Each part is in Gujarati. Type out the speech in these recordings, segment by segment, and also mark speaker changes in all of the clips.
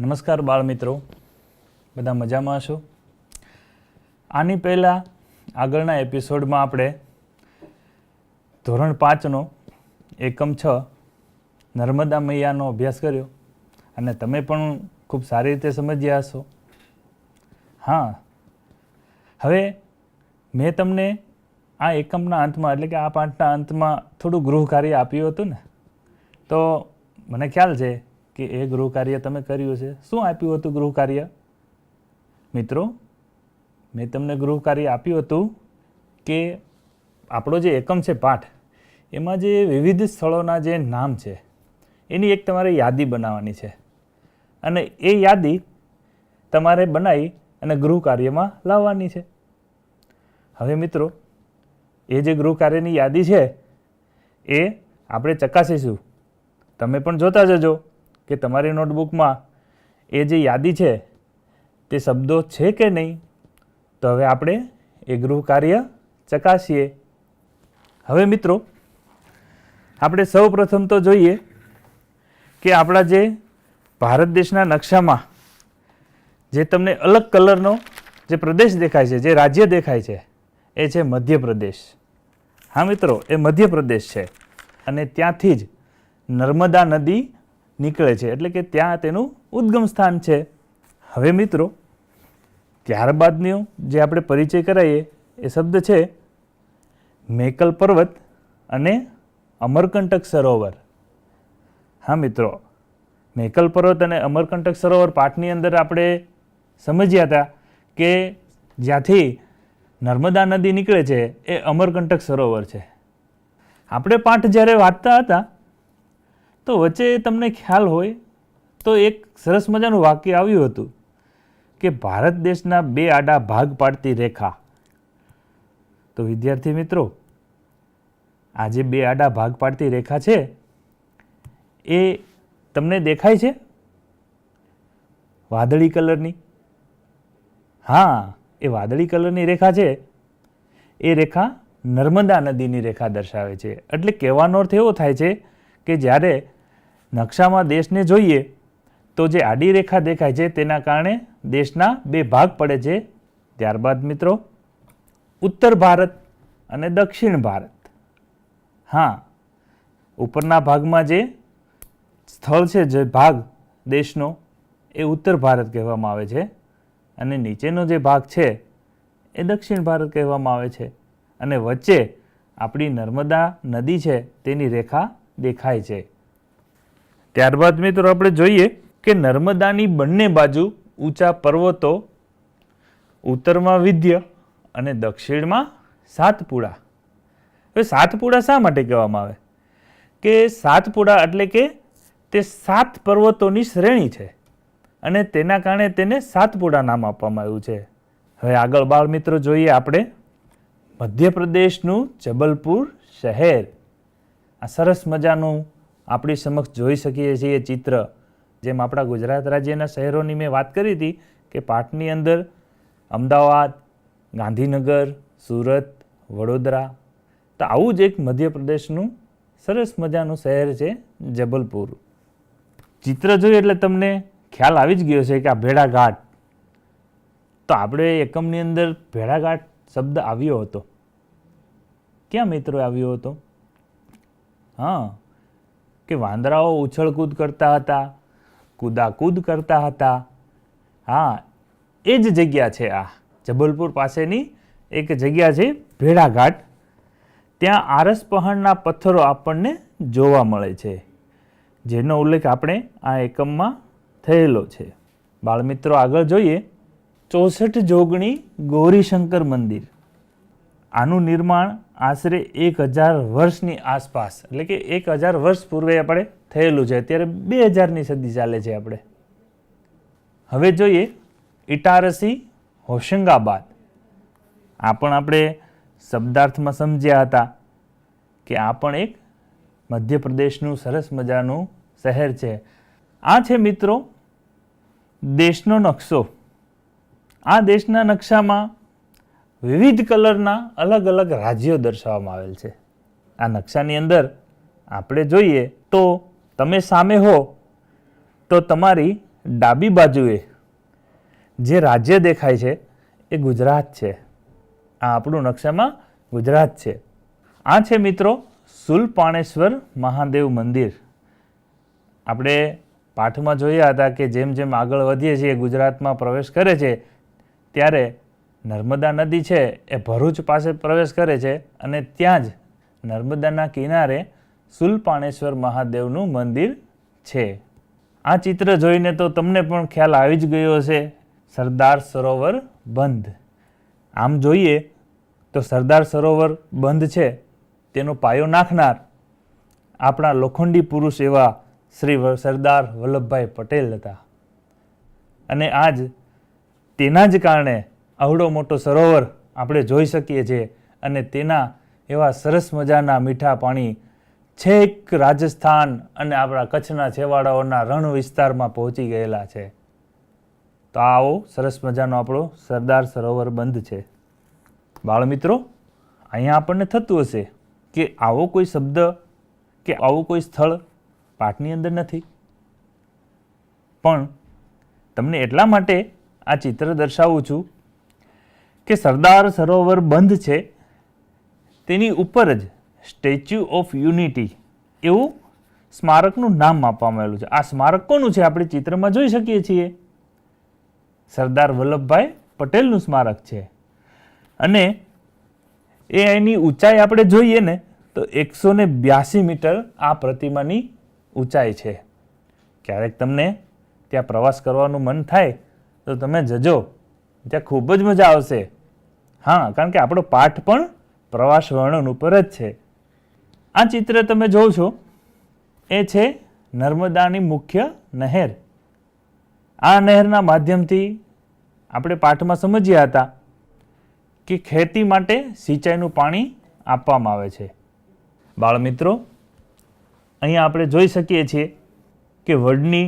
Speaker 1: નમસ્કાર બાળ મિત્રો, બધા મજામાં છો? આની પહેલાં આગળના એપિસોડમાં આપણે ધોરણ 5નો એકમ 6 નર્મદા મૈયાનો અભ્યાસ કર્યો અને તમે પણ ખૂબ સારી રીતે સમજ્યા હશો. હા, હવે મેં તમને આ એકમના અંતમાં એટલે કે આ પાઠના અંતમાં થોડું ગૃહ કાર્ય આપ્યું હતું ને, તો મને ખ્યાલ છે કે એ ગૃહ કાર્ય તમે કર્યું છે. શું આપ્યું હતું ગૃહ કાર્ય? મિત્રો, મેં તમને ગૃહ કાર્ય આપ્યું હતું કે આપણો જે એકમ છે પાઠ, એમાં જે વિવિધ સ્થળોના જે નામ છે એની એક તમારે યાદી બનાવવાની છે અને એ યાદી તમારે બનાવી અને ગૃહ કાર્યમાં લાવવાની છે. હવે મિત્રો, એ જે ગૃહ કાર્યની યાદી છે એ આપણે ચકાસીશું. તમે પણ જોતા જજો કે તમારી નોટબુકમાં એ જે યાદી છે તે શબ્દો છે કે નહીં. તો હવે આપણે એ ગૃહ કાર્ય ચકાસીએ. હવે મિત્રો, આપણે સૌ પ્રથમ તો જોઈએ કે આપણા જે ભારત દેશના નકશામાં જે તમને અલગ કલરનો જે પ્રદેશ દેખાય છે, જે રાજ્ય દેખાય છે, એ છે મધ્યપ્રદેશ. હા મિત્રો, એ મધ્યપ્રદેશ છે અને ત્યાંથી જ નર્મદા નદી નીકળે છે, એટલે કે ત્યાં તેનું ઉદ્ગમ સ્થાન છે. હવે મિત્રો, ત્યારબાદનો જે આપણે પરિચય કરાવીએ એ શબ્દ છે મેકલ પર્વત અને અમરકંટક સરોવર. હા મિત્રો, મેકલ પર્વત અને અમરકંટક સરોવર પાઠની અંદર આપણે સમજ્યા હતા કે જ્યાંથી નર્મદા નદી નીકળે છે એ અમરકંટક સરોવર છે. આપણે પાઠ જ્યારે વાંચતા હતા તો વચ્ચે તમને ખ્યાલ હોય તો એક સરસ મજાનું વાક્ય આવ્યું હતું કે ભારત દેશના બે આડા ભાગ પાડતી રેખા. તો વિદ્યાર્થી મિત્રો, આ જે બે આડા ભાગ પાડતી રેખા છે એ તમને દેખાય છે વાદળી કલરની? હા, એ વાદળી કલરની રેખા છે એ રેખા નર્મદા નદીની રેખા દર્શાવે છે. એટલે કહેવાનો અર્થ એવો થાય છે કે જ્યારે નકશામાં દેશને જોઈએ તો જે આડી રેખા દેખાય છે તેના કારણે દેશના બે ભાગ પડે છે. ત્યારબાદ મિત્રો, ઉત્તર ભારત અને દક્ષિણ ભારત. હા, ઉપરના ભાગમાં જે સ્થળ છે, જે ભાગ દેશનો, એ ઉત્તર ભારત કહેવામાં આવે છે અને નીચેનો જે ભાગ છે એ દક્ષિણ ભારત કહેવામાં આવે છે. અને વચ્ચે આપણી નર્મદા નદી છે તેની રેખા દેખાય છે. ત્યારબાદ મિત્રો આપણે જોઈએ કે નર્મદાની બંને બાજુ ઊંચા પર્વતો, ઉત્તરમાં વિંધ્ય અને દક્ષિણમાં સાતપુડા. હવે સાતપુડા શા માટે કહેવામાં આવે? કે સાતપુડા એટલે કે તે 7 પર્વતોની શ્રેણી છે અને તેના કારણે તેને સાતપુડા નામ આપવામાં આવ્યું છે. હવે આગળ બાળ મિત્રો જોઈએ આપણે મધ્યપ્રદેશનું જબલપુર શહેર. આ સરસ મજાનું આપણી સમક્ષ જોઈ શકીએ છીએ ચિત્ર. જેમ આપણા ગુજરાત રાજ્યના શહેરોની મેં વાત કરી હતી કે પાઠની અંદર અમદાવાદ, ગાંધીનગર, સુરત, વડોદરા, તો આવું જ એક મધ્યપ્રદેશનું સરસ મજાનું શહેર છે જબલપુર. ચિત્ર જોઈએ એટલે તમને ખ્યાલ આવી જ ગયો છે કે આ ભેડાઘાટ. તો આપણે એકમની અંદર ભેડાઘાટ શબ્દ આવ્યો હતો. ક્યાં મિત્રો આવ્યો હતો? હા, કે વાંદરાઓ ઉછળકૂદ કરતા હતા, કૂદાકૂદ કરતા હતા. હા, એ જ જગ્યા છે. આ જબલપુર પાસેની એક જગ્યા છે ભેડાઘાટ. ત્યાં આરસ પહાડના પથ્થરો આપણને જોવા મળે છે, જેનો ઉલ્લેખ આપણે આ એકમમાં થયેલો છે. બાળમિત્રો આગળ જોઈએ 64 જોગણી ગૌરીશંકર મંદિર. આનું નિર્માણ આશરે 1000 વર્ષની આસપાસ, એટલે કે 1000 વર્ષ પૂર્વે આપણે થયેલું છે. અત્યારે 2000ની સદી ચાલે છે આપણે. હવે જોઈએ ઇટારસી હોશંગાબાદ. આ પણ આપણે શબ્દાર્થમાં સમજ્યા હતા કે આ પણ એક મધ્યપ્રદેશનું સરસ મજાનું શહેર છે. આ છે મિત્રો દેશનો નકશો. આ દેશના નકશામાં વિવિધ કલરના અલગ અલગ રાજ્યો દર્શાવવામાં આવેલ છે. આ નકશાની અંદર આપણે જોઈએ તો તમે સામે હો તો તમારી ડાબી બાજુએ જે રાજ્ય દેખાય છે એ ગુજરાત છે. આ આપણું નકશામાં ગુજરાત છે. આ છે મિત્રો શૂલપાણેશ્વર મહાદેવ મંદિર. આપણે પાઠમાં જોયા હતા કે જેમ જેમ આગળ વધીએ છીએ ગુજરાતમાં પ્રવેશ કરે છે ત્યારે નર્મદા નદી છે એ ભરૂચ પાસે પ્રવેશ કરે છે અને ત્યાં જ નર્મદાના કિનારે શૂલપાણેશ્વર મહાદેવનું મંદિર છે. આ ચિત્ર જોઈને તો તમને પણ ખ્યાલ આવી જ ગયો હશે, સરદાર સરોવર બંધ. આમ જોઈએ તો સરદાર સરોવર બંધ છે તેનો પાયો નાખનાર આપણા લોખંડી પુરુષ એવા શ્રી સરદાર વલ્લભભાઈ પટેલ હતા. અને આજ તેના જ કારણે આવડો મોટો સરોવર આપણે જોઈ શકીએ છીએ અને તેના એવા સરસ મજાના મીઠા પાણી છેક રાજસ્થાન અને આપણા કચ્છના છેવાડાઓના રણ વિસ્તારમાં પહોંચી ગયેલા છે. તો આવો સરસ મજાનો આપણો સરદાર સરોવર બંધ છે. બાળમિત્રો, અહીંયા આપણને થતું હશે કે આવો કોઈ શબ્દ કે આવું કોઈ સ્થળ પાઠની અંદર નથી, પણ તમને એટલા માટે આ ચિત્ર દર્શાવું છું કે સરદાર સરોવર બંધ છે તેની ઉપર જ સ્ટેચ્યુ ઓફ યુનિટી એવું સ્મારકનું નામ આપવામાં આવેલું છે. આ સ્મારક કોનું છે આપણે ચિત્રમાં જોઈ શકીએ છીએ. સરદાર વલ્લભભાઈ પટેલનું સ્મારક છે અને એ એની ઊંચાઈ આપણે જોઈએ ને તો 182 મીટર આ પ્રતિમાની ઊંચાઈ છે. ક્યારેક તમને ત્યાં પ્રવાસ કરવાનું મન થાય તો તમે જજો, ત્યાં ખૂબ જ મજા આવશે. હા, કારણ કે આપણો પાઠ પણ પ્રવાસ વર્ણન ઉપર જ છે. આ ચિત્ર તમે જોવો છો એ છે નર્મદાની મુખ્ય નહેર. આ નહેરના માધ્યમથી આપણે પાઠમાં સમજ્યા હતા કે ખેતી માટે સિંચાઈનું પાણી આપવામાં આવે છે. બાળમિત્રો, અહીંયા આપણે જોઈ શકીએ છીએ કે વડની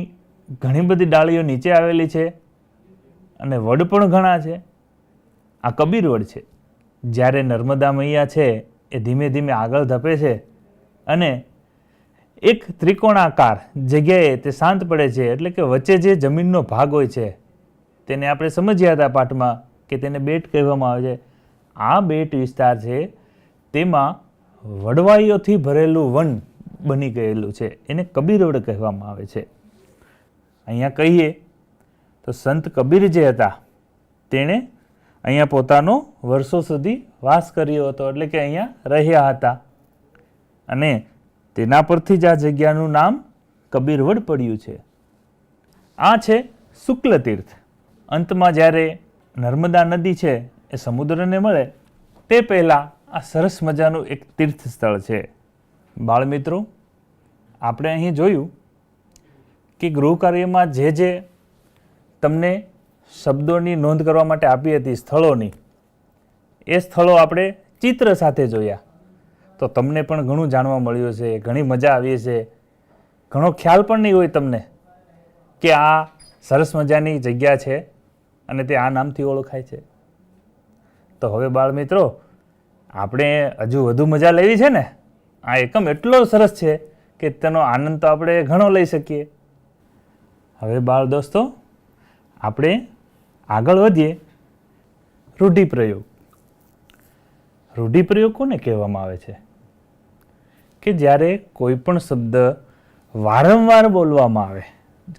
Speaker 1: ઘણી બધી ડાળીઓ નીચે આવેલી છે અને વડ પણ ઘણા છે. આ કબીર વડ છે. જ્યારે નર્મદા મૈયા છે એ ધીમે ધીમે આગળ ધપે છે અને એક ત્રિકોણાકાર જગ્યાએ તે શાંત પડે છે, એટલે કે વચ્ચે જે જમીનનો ભાગ હોય છે તેને આપણે સમજ્યા હતા પાઠમાં કે તેને બેટ કહેવામાં આવે છે. આ બેટ વિસ્તાર છે તેમાં વડવાઈઓથી ભરેલું વન બની ગયેલું છે, એને કબીર વડ કહેવામાં આવે છે. અહીંયા કહીએ તો સંત કબીર જે હતા તેણે અહીંયા પોતાનો વર્ષો સુધી વાસ કર્યો હતો, એટલે કે અહીંયા રહ્યા હતા અને તેના પરથી જ આ જગ્યાનું નામ કબીરવડ પડ્યું છે. આ છે શુક્લ તીર્થ. અંતમાં જ્યારે નર્મદા નદી છે એ સમુદ્રને મળે તે પહેલાં આ સરસ મજાનું એક તીર્થ સ્થળ છે. બાળમિત્રો, આપણે અહીં જોયું કે ગૃહ કાર્યમાં જે તમને શબ્દોની નોંધ કરવા માટે આપી હતી સ્થળોની, એ સ્થળો આપણે ચિત્ર સાથે જોયા તો તમને પણ ઘણું જાણવા મળ્યું છે, ઘણી મજા આવી છે. ઘણો ખ્યાલ પણ નહીં હોય તમને કે આ સરસ મજાની જગ્યા છે અને તે આ નામથી ઓળખાય છે. તો હવે બાળમિત્રો, આપણે હજુ વધુ મજા લેવી છે ને. આ એકમ એટલો સરસ છે કે તેનો આનંદ તો આપણે ઘણો લઈ શકીએ. હવે બાળ દોસ્તો, આપણે આગળ વધીએ. રૂઢિપ્રયોગ. રૂઢિપ્રયોગ કોને કહેવામાં આવે છે? કે જ્યારે કોઈ પણ શબ્દ વારંવાર બોલવામાં આવે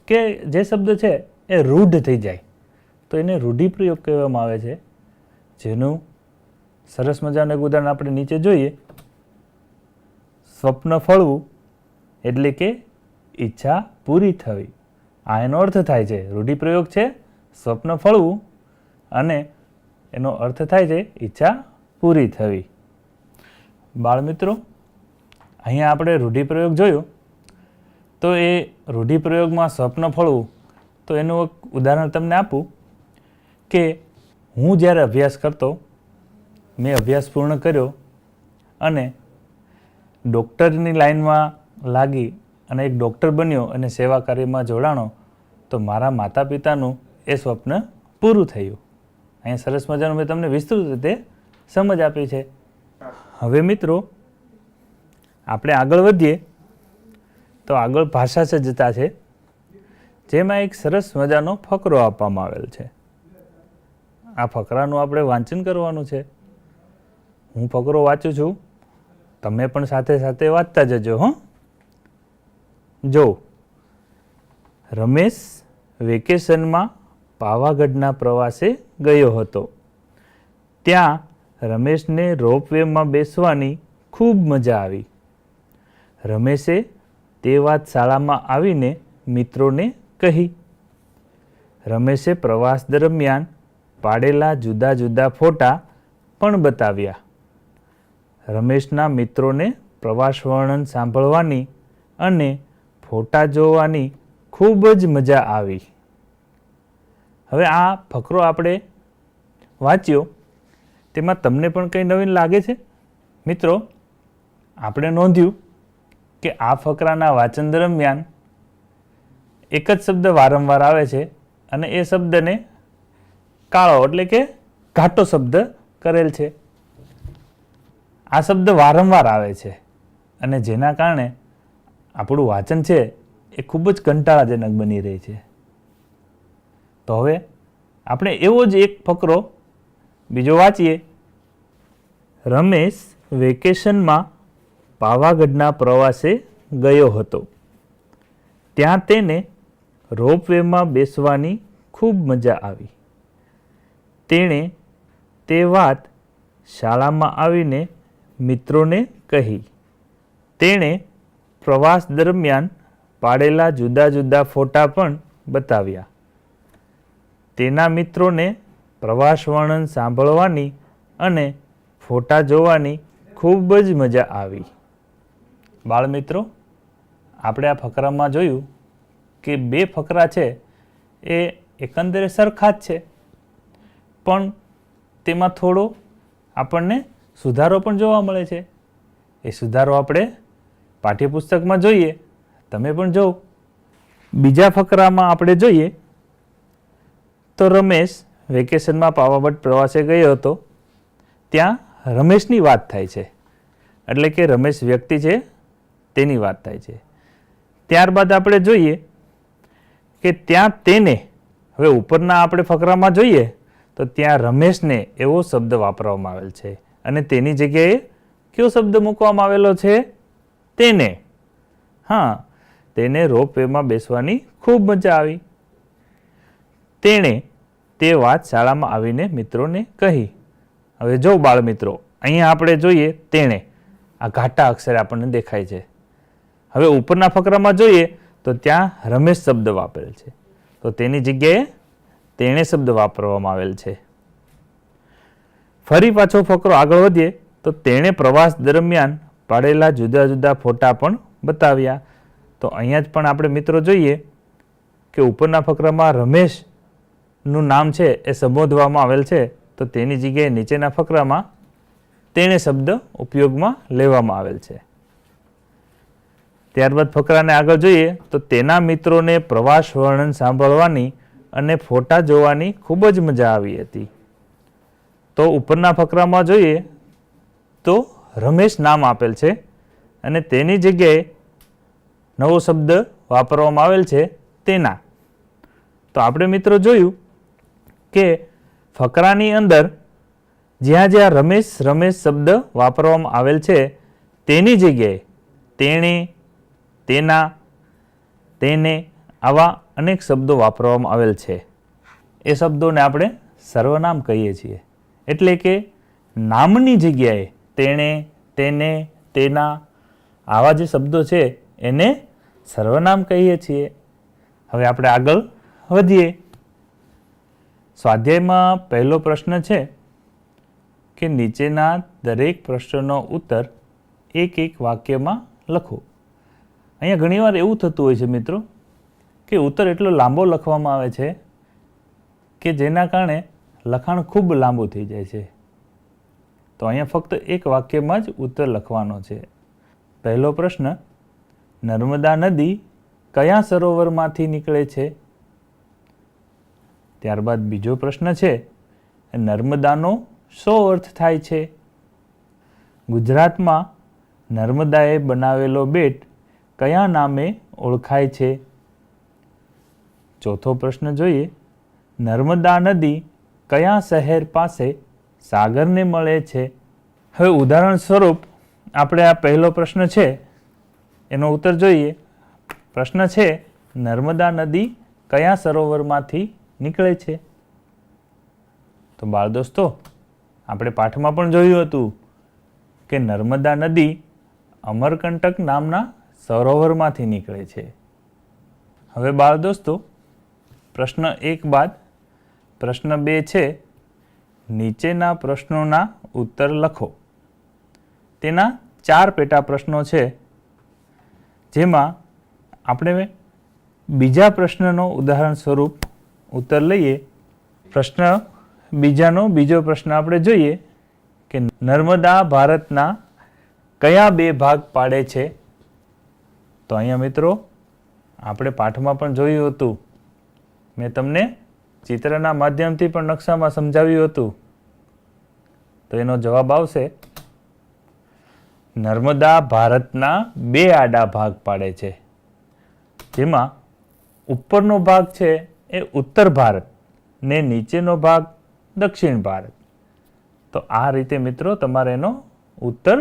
Speaker 1: કે જે શબ્દ છે એ રૂઢ થઈ જાય તો એને રૂઢિપ્રયોગ કહેવામાં આવે છે. જેનું સરસ મજાનું એક ઉદાહરણ આપણે નીચે જોઈએ. સ્વપ્ન ફળવું એટલે કે ઈચ્છા પૂરી થવી. આ એનો અર્થ થાય છે. રૂઢિપ્રયોગ છે સ્વપ્ન ફળવું અને એનો અર્થ થાય છે ઈચ્છા પૂરી થવી. બાળમિત્રો, અહીંયા આપણે રૂઢિપ્રયોગ જોયો તો એ રૂઢિપ્રયોગમાં સ્વપ્ન ફળવું, તો એનું એક ઉદાહરણ તમને આપું કે હું જ્યારે અભ્યાસ કરતો, મેં અભ્યાસ પૂર્ણ કર્યો અને ડૉક્ટરની લાઈનમાં લાગી અને એક ડૉક્ટર બન્યો અને સેવા કાર્યમાં જોડાણો તો મારા માતા પિતાનું એ સ્વપ્ન પૂરું થયું. અહીંયા સરસ મજાનું મેં તમને વિસ્તૃત રીતે સમજ આપી છે. હવે મિત્રો, આપણે આગળ વધીએ તો આગળ ભાષા સજ્જતા છે. જેમાં એક સરસ મજાનો ફકરો આપવામાં આવેલ છે. આ ફકરાનું આપણે વાંચન કરવાનું છે. હું ફકરો વાંચું છું, તમે પણ સાથે સાથે વાંચતા જજો. જો, રમેશ વેકેશનમાં પાવાગઢના પ્રવાસે ગયો હતો. ત્યાં રમેશને રોપવેમાં બેસવાની ખૂબ મજા આવી. રમેશે તે વાત શાળામાં આવીને મિત્રોને કહી. રમેશે પ્રવાસ દરમિયાન પાડેલા જુદા જુદા ફોટા પણ બતાવ્યા. રમેશના મિત્રોને પ્રવાસ વર્ણન સાંભળવાની અને ફોટા જોવાની ખૂબ જ મજા આવી. હવે આ ફકરો આપણે વાંચ્યો, તેમાં તમને પણ કંઈ નવીન લાગે છે? મિત્રો, આપણે નોંધ્યું કે આ ફકરાના વાંચન દરમિયાન એક જ શબ્દ વારંવાર આવે છે અને એ શબ્દને કાળો એટલે કે ઘાટો શબ્દ કરેલ છે. આ શબ્દ વારંવાર આવે છે અને જેના કારણે આપણું વાંચન છે એ ખૂબ જ કંટાળાજનક બની રહી છે. તો હવે આપણે એવો જ એક ફકરો બીજો વાંચીએ. રમેશ વેકેશનમાં પાવાગઢના પ્રવાસે ગયો હતો. ત્યાં તેને રોપવેમાં બેસવાની ખૂબ મજા આવી. તેણે તે વાત શાળામાં આવીને મિત્રોને કહી. તેણે પ્રવાસ દરમિયાન પાડેલા જુદા જુદા ફોટા પણ બતાવ્યા. તેના મિત્રોને પ્રવાસ વર્ણન સાંભળવાની અને ફોટા જોવાની ખૂબ જ મજા આવી. બાળમિત્રો, આપણે આ ફકરામાં જોયું કે બે ફકરા છે એ એકંદરે સરખા જ છે, પણ તેમાં થોડો આપણને સુધારો પણ જોવા મળે છે. એ સુધારો આપણે પાઠ્યપુસ્તકમાં જોઈએ, તમે પણ જોવો. બીજા ફકરામાં આપણે જોઈએ તો રમેશ વેકેશનમાં પાવાગઢ પ્રવાસે ગયો હતો. ત્યાં રમેશની વાત થાય છે, એટલે કે રમેશ વ્યક્તિ છે તેની વાત થાય છે. ત્યારબાદ આપણે જોઈએ કે ત્યાં તેને, હવે ઉપરના આપણે ફકરામાં જોઈએ તો ત્યાં રમેશને એવો શબ્દ વાપરવામાં આવેલ છે અને તેની જગ્યાએ કયો શબ્દ મૂકવામાં આવેલો છે? તેને. હા, તેને રોપવેમાં બેસવાની ખૂબ મજા આવી. તેણે તે વાત શાળામાં આવીને મિત્રોને કહી. હવે જો બાળમિત્રો, અહીંયા આપણે જોઈએ તેણે, આ ઘાટા અક્ષરે આપણને દેખાય છે. હવે ઉપરના ફકરામાં જોઈએ તો ત્યાં રમેશ શબ્દ વાપરેલ છે, તો તેની જગ્યાએ તેણે શબ્દ વાપરવામાં આવેલ છે. ફરી પાછો ફકરો આગળ વધીએ તો તેણે પ્રવાસ દરમિયાન પાડેલા જુદા જુદા ફોટા પણ બતાવ્યા. તો અહીંયા જ પણ આપણે મિત્રો જોઈએ કે ઉપરના ફકરામાં રમેશનું નામ છે એ સંબોધવામાં આવેલ છે, તો તેની જગ્યાએ નીચેના ફકરામાં તેણે શબ્દ ઉપયોગમાં લેવામાં આવેલ છે. ત્યારબાદ ફકરાને આગળ જોઈએ તો તેના મિત્રોને પ્રવાસ વર્ણન સાંભળવાની અને ફોટા જોવાની ખૂબ જ મજા આવી હતી. તો ઉપરના ફકરામાં જોઈએ તો રમેશ નામ આપેલ છે અને તેની જગ્યાએ નવો શબ્દ વાપરવામાં આવેલ છે, તેના. તો આપણે મિત્રો જોયું કે ફકરાની અંદર જ્યાં જ્યાં રમેશ રમેશ શબ્દ વાપરવામાં આવેલ છે તેની જગ્યાએ તેણે, તેના, તેને આવા અનેક શબ્દો વાપરવામાં આવેલ છે. એ શબ્દોને આપણે સર્વનામ કહીએ છીએ. એટલે કે નામની જગ્યાએ તેણે, તેને, તેના આવા જે શબ્દો છે એને સર્વનામ કહીએ છીએ. હવે આપણે આગળ વધીએ. સ્વાધ્યાયમાં પહેલો પ્રશ્ન છે કે નીચેના દરેક પ્રશ્નનો ઉત્તર એક એક વાક્યમાં લખો. અહીંયા ઘણીવાર એવું થતું હોય છે મિત્રો કે ઉત્તર એટલો લાંબો લખવામાં આવે છે કે જેના કારણે લખાણ ખૂબ લાંબુ થઈ જાય છે. તો અહીંયા ફક્ત એક વાક્યમાં જ ઉત્તર લખવાનો છે. પહેલો પ્રશ્ન, નર્મદા નદી કયા સરોવરમાંથી નીકળે છે? ત્યારબાદ બીજો પ્રશ્ન છે, નર્મદાનો શો અર્થ થાય છે? ગુજરાતમાં નર્મદાએ બનાવેલો બેટ કયા નામે ઓળખાય છે? ચોથો પ્રશ્ન જોઈએ, નર્મદા નદી કયા શહેર પાસે સાગરને મળે છે? હવે ઉદાહરણ સ્વરૂપ આપણે આ પહેલો પ્રશ્ન છે એનો ઉત્તર જોઈએ. પ્રશ્ન છે, નર્મદા નદી કયા સરોવરમાંથી નીકળે છે? તો બાળ દોસ્તો, આપણે પાઠમાં પણ જોયું હતું કે નર્મદા નદી અમરકંટક નામના સરોવરમાંથી નીકળે છે. હવે બાળ દોસ્તો, પ્રશ્ન 1 બાદ પ્રશ્ન 2 છે, નીચેના પ્રશ્નોના ઉત્તર લખો. તેના 4 પેટા પ્રશ્નો છે, જેમાં આપણે બીજા પ્રશ્નનો ઉદાહરણ સ્વરૂપ ઉત્તર લઈએ. પ્રશ્ન બીજાનો બીજો પ્રશ્ન આપણે જોઈએ કે નર્મદા ભારતના કયા 2 ભાગ પાડે છે? તો અહીંયા મિત્રો આપણે પાઠમાં પણ જોયું હતું, મેં તમને ચિત્રના માધ્યમથી પણ નકશામાં સમજાવ્યું હતું. તો એનો જવાબ આવશે, નર્મદા ભારતના 2 આડા ભાગ પાડે છે, જેમાં ઉપરનો ભાગ છે એ ઉત્તર ભારત ને નીચેનો ભાગ દક્ષિણ ભારત. તો આ રીતે મિત્રો તમારે એનો ઉત્તર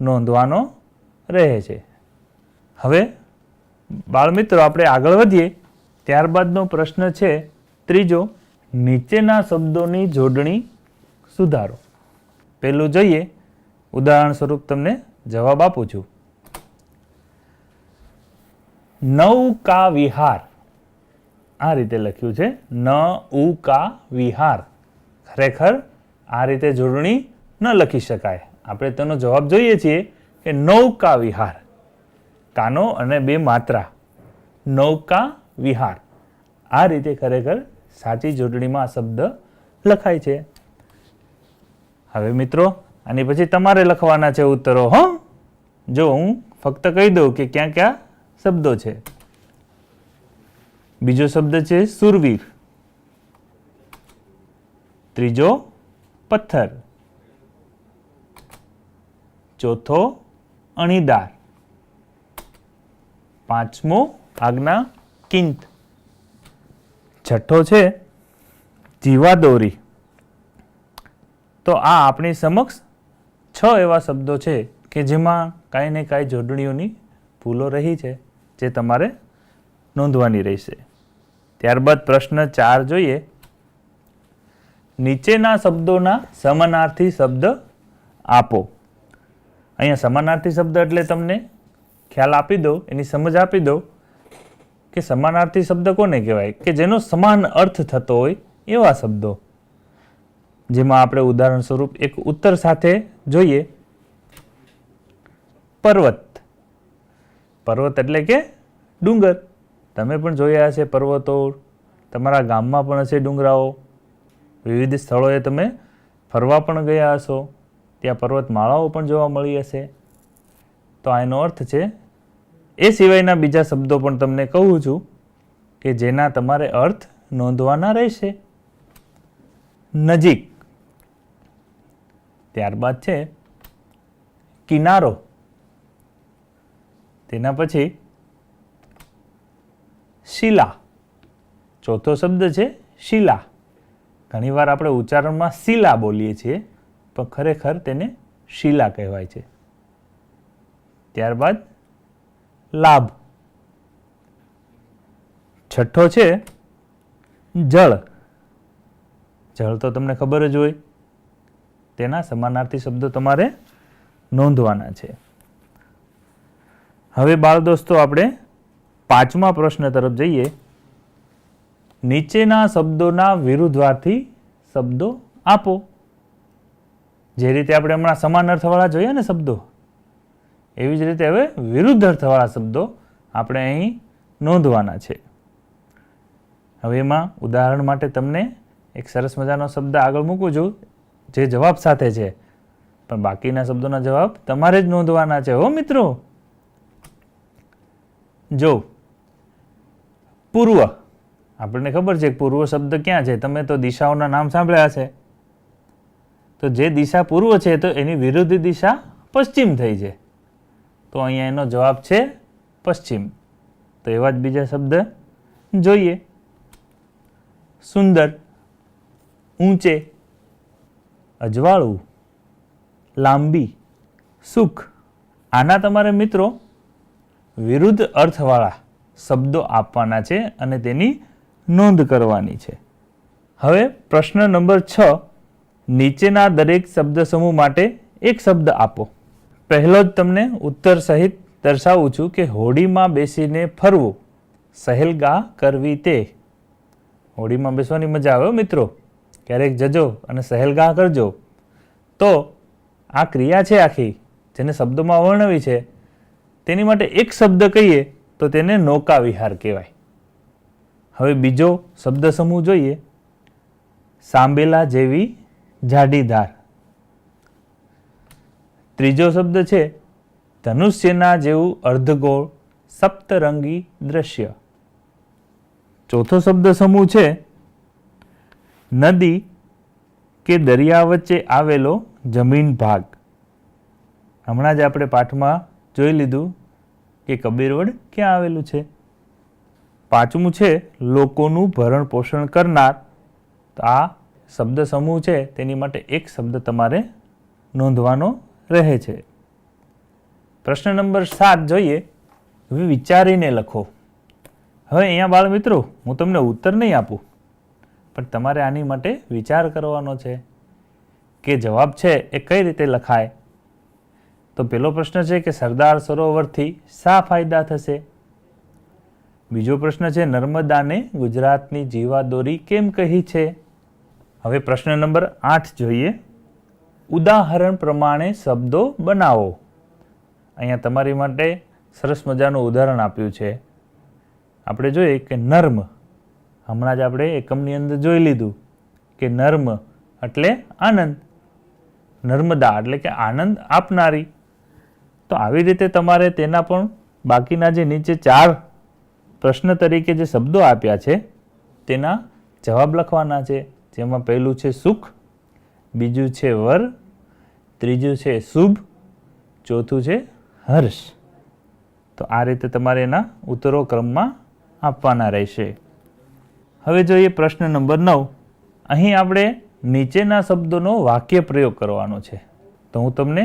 Speaker 1: નોંધવાનો રહે છે. હવે બાળ મિત્રો આપણે આગળ વધીએ. ત્યારબાદનો પ્રશ્ન છે ત્રીજો, નીચેના શબ્દોની જોડણી સુધારો. પહેલું જોઈએ, ઉદાહરણ સ્વરૂપ તમને જવાબ આપું છું. નૌકા વિહાર, આ રીતે લખ્યું છે, નૌકા વિહાર. ખરેખર આ રીતે જોડણી ન લખી શકાય. આપણે તેનો જવાબ જોઈએ છીએ કે નૌકા વિહાર, કાનો અને 2 માત્રા, નૌકા વિહાર. આ રીતે ખરેખર સાચી જોડણીમાં આ શબ્દ લખાય છે. હવે મિત્રો આની પછી તમારે લખવાના છે ઉત્તરો. જો હું ફક્ત કહી દઉં કે ક્યાં ક્યાં શબ્દો છે. બીજો શબ્દ છે સુરવીર, ત્રીજો પથ્થર, ચોથો અણીદાર, પાંચમો આજ્ઞા કિંત, છઠ્ઠો છે જીવાદોરી. તો આ આપણી સમક્ષ 6 એવા શબ્દો છે કે જેમાં કાંઈ ને કાંઈ જોડણીઓની ભૂલો રહી છે, જે તમારે નોંધવાની રહેશે. ત્યારબાદ પ્રશ્ન 4 જોઈએ, નીચેના શબ્દોના સમાનાર્થી શબ્દ આપો. અહીંયા સમાનાર્થી શબ્દ એટલે તમને ખ્યાલ આપી દો, એની સમજ આપી દો કે સમાનાર્થી શબ્દ કોને કહેવાય? કે જેનો સમાન અર્થ થતો હોય એવા શબ્દો. જેમાં આપણે ઉદાહરણ સ્વરૂપ એક ઉત્તર સાથે જોઈએ. પર્વત, પર્વત એટલે કે ડુંગર. તમે પણ જોયા હશે પર્વતો, તમારા ગામમાં પણ હશે ડુંગરાઓ, વિવિધ સ્થળોએ તમે ફરવા પણ ગયા હશો, ત્યાં પર્વતમાળાઓ પણ જોવા મળી હશે. તો આ એનો અર્થ છે. એ સિવાયના બીજા શબ્દો પણ તમને કહું છું કે જેના તમારે અર્થ નોંધવાના રહેશે. નજીક, ત્યારબાદ છે કિનારો, તેના પછી શિલા, ચોથો શબ્દ છે શિલા. ઘણીવાર આપણે ઉચ્ચારણમાં શિલા બોલીએ છીએ, પણ ખરેખર તેને શિલા કહેવાય છે. ત્યારબાદ લાભ, છઠ્ઠો છે જળ. જળ તો તમને ખબર જ હોય, તેના સમાનાર્થી શબ્દો તમારે નોંધવાના છે. હવે બાળ દોસ્તો આપણે 5મા પ્રશ્ન તરફ જઈએ. નીચેના શબ્દોના વિરુદ્ધાર્થી શબ્દો આપો. જે રીતે આપણે હમણાં સમાન અર્થવાળા જોઈએ ને શબ્દો, એવી જ રીતે હવે વિરુદ્ધ અર્થવાળા શબ્દો આપણે અહીં નોંધવાના છે. હવે એમાં ઉદાહરણ માટે તમને એક સરસ મજાનો શબ્દ આગળ મૂકું છું, જે જવાબ સાથે છે, પણ બાકીના શબ્દોના જવાબ તમારે જ નોંધવાના છે. હો મિત્રો, જો પૂર્વ, આપણને ખબર છે કે પૂર્વ શબ્દ ક્યાં છે? તમે તો દિશાઓના નામ સાંભળ્યા છે. તો જે દિશા પૂર્વ છે તો એની વિરુદ્ધ દિશા પશ્ચિમ થઈ છે. તો અહીંયા એનો જવાબ છે પશ્ચિમ. તો એવા જ બીજા શબ્દ જોઈએ. સુંદર, ઊંચે, અજવાળું, લાંબી, સુખ. આના તમારે મિત્રો વિરુદ્ધ અર્થવાળા શબ્દો આપવાના છે અને તેની નોંધ કરવાની છે. હવે પ્રશ્ન નંબર 6, નીચેના દરેક શબ્દ સમૂહ માટે એક શબ્દ આપો. પહેલો જ તમને ઉત્તર સહિત દર્શાવું છું કે હોડીમાં બેસીને ફરવું, સહેલગા કરવી તે. હોડીમાં બેસવાની મજા આવે મિત્રો, ક્યારેક જજો અને સહેલગા કરજો. તો આ ક્રિયા છે આખી જેને શબ્દોમાં વર્ણવી છે, તેની માટે એક શબ્દ કહીએ તો તેને નૌકા વિહાર કહેવાય. હવે બીજો શબ્દ સમૂહ જોઈએ, સાંબેલા જેવી જાડી ધાર. ત્રીજો શબ્દ છે ધનુષ્યના જેવું અર્ધગોળ સપ્તરંગી દ્રશ્ય. ચોથો શબ્દ સમૂહ છે નદી કે દરિયા વચ્ચે આવેલો જમીન ભાગ. હમણાં જ આપણે પાઠમાં જોઈ લીધું કે કબીરવડ ક્યાં આવેલું છે. પાંચમું છે લોકોનું ભરણ પોષણ કરનાર. તો આ શબ્દ સમૂહ છે તેની માટે એક શબ્દ તમારે નોંધવાનો રહે છે. પ્રશ્ન નંબર 7 જોઈએ. હવે વિચારીને લખો. હવે અહીંયા બાળ મિત્રો હું તમને ઉત્તર નહીં આપું, પણ તમારે આની માટે વિચાર કરવાનો છે કે જવાબ છે એ કઈ રીતે લખાય. તો પહેલો પ્રશ્ન છે કે સરદાર સરોવરથી શા ફાયદા થશે. બીજો પ્રશ્ન છે નર્મદાને ગુજરાતની જીવાદોરી કેમ કહી છે. હવે પ્રશ્ન નંબર 8 જોઈએ. ઉદાહરણ પ્રમાણે શબ્દો બનાવો. અહીંયા તમારી માટે સરસ મજાનું ઉદાહરણ આપ્યું છે. આપણે જોઈએ કે નર્મ, હમણાં જ આપણે એકમની અંદર જોઈ લીધું કે નર્મ એટલે આનંદ, નર્મદા એટલે કે આનંદ આપનારી. તો આવી રીતે તમારે તેના પણ બાકીના જે નીચે 4 પ્રશ્ન તરીકે જે શબ્દો આપ્યા છે તેના જવાબ લખવાના છે. જેમાં પહેલું છે સુખ, બીજું છે વર, ત્રીજું છે શુભ, ચોથું છે હર્ષ. તો આ રીતે તમારે એના ઉત્તરો ક્રમમાં આપવાના રહેશે. હવે જોઈએ પ્રશ્ન નંબર 9. અહીં આપણે નીચેના શબ્દોનો વાક્ય પ્રયોગ કરવાનો છે. તો હું તમને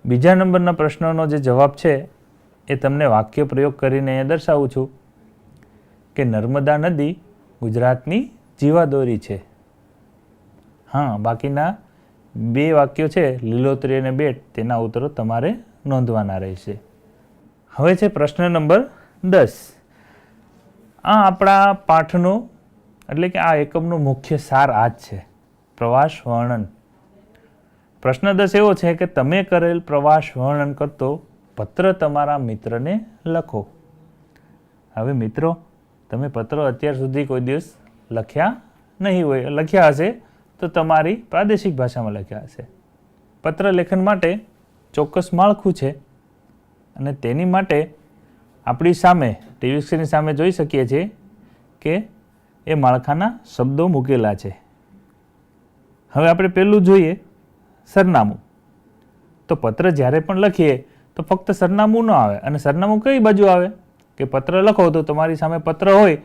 Speaker 1: બીજા નંબરના પ્રશ્નનો જે જવાબ છે એ તમને વાક્ય પ્રયોગ કરીને અહીંયા દર્શાવું છું કે નર્મદા નદી ગુજરાતની જીવાદોરી છે. હા, બાકીના 2 વાક્યો છે લીલોતરી અને બેટ, તેના ઉત્તરો તમારે નોંધવાના રહેશે. હવે છે પ્રશ્ન નંબર 10. આ આપણા પાઠનો એટલે કે આ એકમનો મુખ્ય સાર આ જ છે, પ્રવાસ વર્ણન. પ્રશ્ન 10 એવો છે કે તમે કરેલ પ્રવાસ વર્ણન કરતો પત્ર તમારા મિત્રને લખો. હવે મિત્રો, તમે પત્ર અત્યાર સુધી કોઈ દિવસ લખ્યા નહીં હોય, લખ્યા હશે તો તમારી પ્રાદેશિક ભાષામાં લખ્યા હશે. પત્ર લેખન માટે ચોક્કસ માળખું છે અને તેની માટે આપણી સામે ટીવી સ્ક્રીનની સામે જોઈ શકીએ છીએ કે એ માળખાના શબ્દો મૂકેલા છે. હવે આપણે પહેલું જોઈએ સરનામું. તો પત્ર જ્યારે પણ લખીએ તો ફક્ત સરનામું ન આવે. અને સરનામું કઈ બાજુ આવે કે પત્ર લખો તો તમારી સામે પત્ર હોય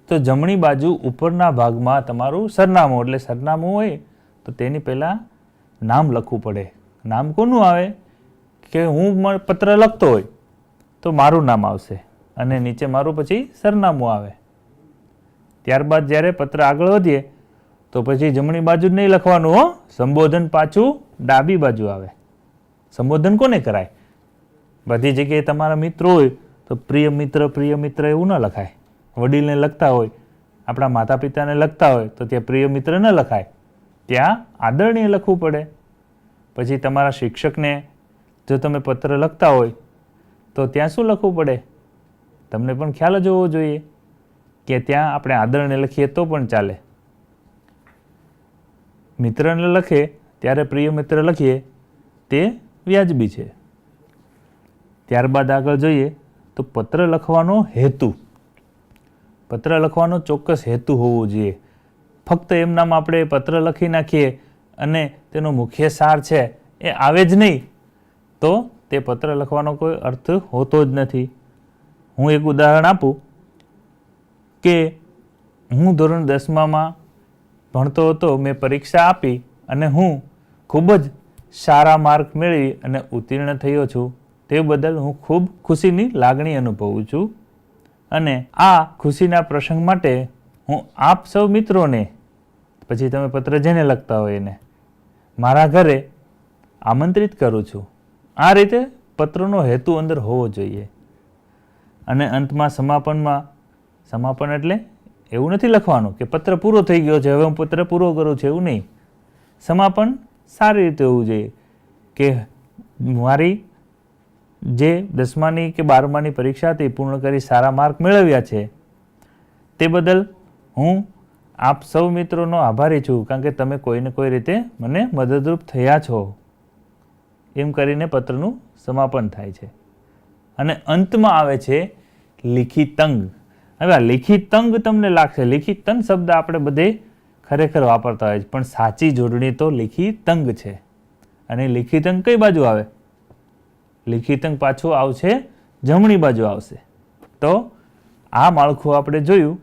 Speaker 1: તો જમણી બાજુ ઉપરના ભાગમાં તમારું સરનામું, એટલે સરનામું હોય તો તેની પહેલાં નામ લખવું પડે. નામ કોનું આવે કે હું પત્ર લખતો હોય તો મારું નામ આવશે અને નીચે મારું પછી સરનામું આવે. ત્યારબાદ જ્યારે પત્ર આગળ વધીએ તો પછી જમણી બાજુ જ નહીં લખવાનું હો, સંબોધન પાછું ડાબી બાજુ આવે. સંબોધન કોને કરાય? બધી જગ્યાએ તમારા મિત્રો હોય તો પ્રિય મિત્ર એવું ન લખાય. વડીલને લખતા હોય, આપણા માતા પિતાને લખતા હોય તો ત્યાં પ્રિય મિત્ર ન લખાય, ત્યાં આદરણીય લખવું પડે. પછી તમારા શિક્ષકને જો તમે પત્ર લખતા હોય તો ત્યાં શું લખવું પડે? તમને પણ ખ્યાલ જ હોવો જોઈએ કે ત્યાં આપણે આદરણીય લખીએ તો પણ ચાલે. મિત્રને લખે ત્યારે પ્રિય મિત્ર લખીએ તે વ્યાજબી છે. ત્યારબાદ આગળ જોઈએ તો પત્ર લખવાનો હેતુ. પત્ર લખવાનો ચોક્કસ હેતુ હોવો જોઈએ. ફક્ત એમનામ આપણે પત્ર લખી નાખીએ અને તેનો મુખ્ય સાર છે એ આવે જ નહીં તો તે પત્ર લખવાનો કોઈ અર્થ હોતો જ નથી. હું એક ઉદાહરણ આપું કે હું ધોરણ 10માં ભણતો હતો, મેં પરીક્ષા આપી અને હું ખૂબ જ સારા માર્ક મેળવી અને ઉત્તીર્ણ થયો છું. તે બદલ હું ખૂબ ખુશીની લાગણી અનુભવું છું. અને આ ખુશીના પ્રસંગ માટે હું આપ સૌ મિત્રોને, પછી તમે પત્ર જેને લખતા હોય એને, મારા ઘરે આમંત્રિત કરું છું. આ રીતે પત્રનો હેતુ અંદર હોવો જોઈએ. અને અંતમાં સમાપન એટલે એવું નથી લખવાનું કે પત્ર પૂરો થઈ ગયો છે, હવે હું પત્ર પૂરો કરું છું, એવું નહીં. સમાપન સારી રીતે હોવું જોઈએ કે મારી જે 10માની કે 12માની પરીક્ષા હતી પૂર્ણ કરી સારા માર્ક મેળવ્યા છે, તે બદલ હું આપ સૌ મિત્રોનો આભારી છું, કારણ કે તમે કોઈને કોઈ રીતે મને મદદરૂપ થયા છો. એમ કરીને પત્રનું સમાપન થાય છે. અને અંતમાં આવે છે લિખિતંગ. હવે આ લિખિતંગ તમને લાગશે, લિખિતંગ શબ્દ આપણે બધે ખરેખર વાપરતા હોય છે, પણ સાચી જોડણી તો લિખિતંગ છે. અને લિખિતંગ કઈ બાજુ આવે? લિખિતંગ પાછું આવશે જમણી બાજુ આવશે. તો આ માળખું આપણે જોયું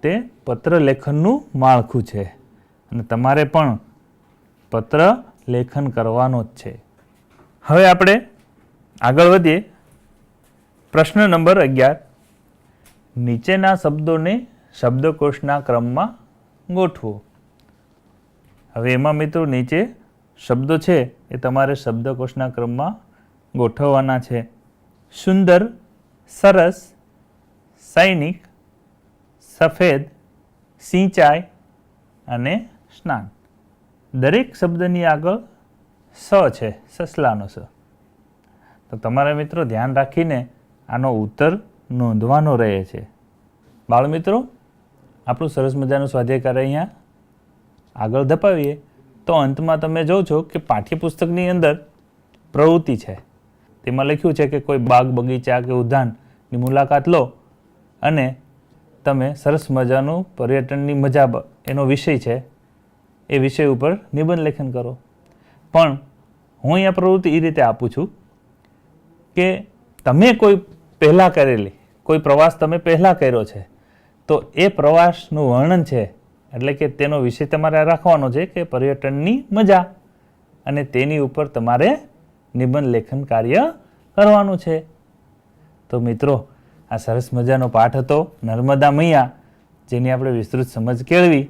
Speaker 1: તે પત્ર લેખનનું માળખું છે. અને તમારે પણ પત્ર લેખન કરવાનો જ છે. હવે આપણે આગળ વધીએ. પ્રશ્ન નંબર 11. નીચેના શબ્દોને શબ્દકોશના ક્રમમાં ગોઠવો. હવે એમાં મિત્રો નીચે શબ્દો છે એ તમારે શબ્દકોશના ક્રમમાં ગોઠવવાના છે. સુંદર, સરસ, સૈનિક, સફેદ, સિંચાઈ અને સ્નાન. દરેક શબ્દની આગળ સ છે, સસલાનો સ. તો તમારા મિત્રો ધ્યાન રાખીને આનો ઉત્તર નોંધવાનો રહે છે. બાળમિત્રો, આપણું સરસ મજાનું સ્વાધ્યાય અહીંયા આગળ ધપાવીએ તો અંતમાં તમે જોવો છો કે પાઠ્યપુસ્તકની અંદર પ્રવૃત્તિ છે. તેમાં લખ્યું છે કે કોઈ બાગ, બગીચા કે ઉદ્યાનની મુલાકાત લો અને તમે સરસ મજાનું પર્યટનની મજા, એનો વિષય છે, એ વિષય ઉપર નિબંધ લેખન કરો. પણ હું અહીંયા પ્રવૃત્તિ એ રીતે આપું છું કે તમે કોઈ પહેલાં કરેલી કોઈ પ્રવાસ તમે પહેલાં કર્યો છે, તો એ પ્રવાસનું વર્ણન છે, એટલે કે તેનો વિષય તમારે રાખવાનો છે કે પર્યટનની મજા, અને તેની ઉપર તમારે નિબંધ લેખન કાર્ય કરવાનું છે. તો મિત્રો, આ સરસ મજાનો પાઠ હતો નર્મદા મૈયા, જેની આપણે વિસ્તૃત સમજ કેળવી.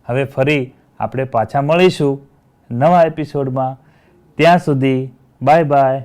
Speaker 1: હવે ફરી આપણે પાછા મળીશું નવા એપિસોડમાં. ત્યાં સુધી બાય બાય.